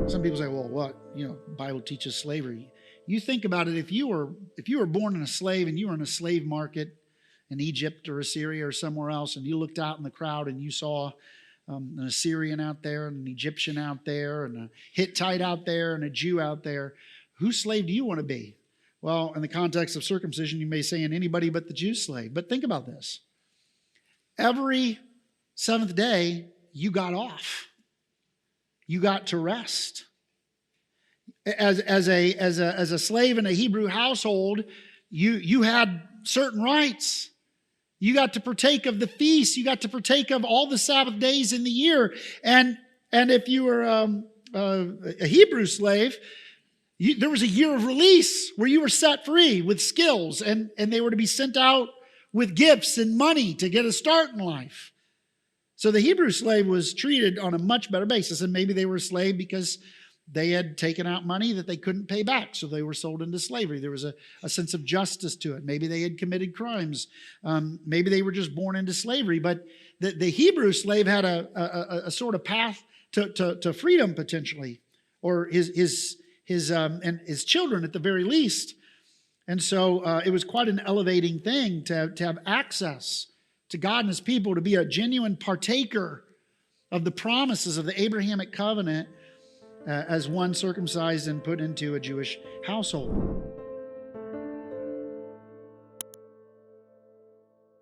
Some people say, well, what? The Bible teaches slavery. You think about it, if you were born in a slave and you were in a slave market in Egypt or Assyria or somewhere else, and you looked out in the crowd and you saw an Assyrian out there and an Egyptian out there and a Hittite out there and a Jew out there, whose slave do you want to be? Well, in the context of circumcision, you may say in anybody but the Jew's slave. But think about this. Every seventh day, you got off. You got to rest. As a slave in a Hebrew household, you had certain rights. You got to partake of the feast. You got to partake of all the Sabbath days in the year. And if you were a Hebrew slave, there was a year of release where you were set free with skills, and they were to be sent out with gifts and money to get a start in life. So the Hebrew slave was treated on a much better basis, and maybe they were a slave because they had taken out money that they couldn't pay back, so they were sold into slavery. There was a sense of justice to it. Maybe they had committed crimes. Maybe they were just born into slavery. But the Hebrew slave had a sort of path to freedom potentially, or his children at the very least. And so it was quite an elevating thing to have access to God and His people, to be a genuine partaker of the promises of the Abrahamic covenant as one circumcised and put into a Jewish household.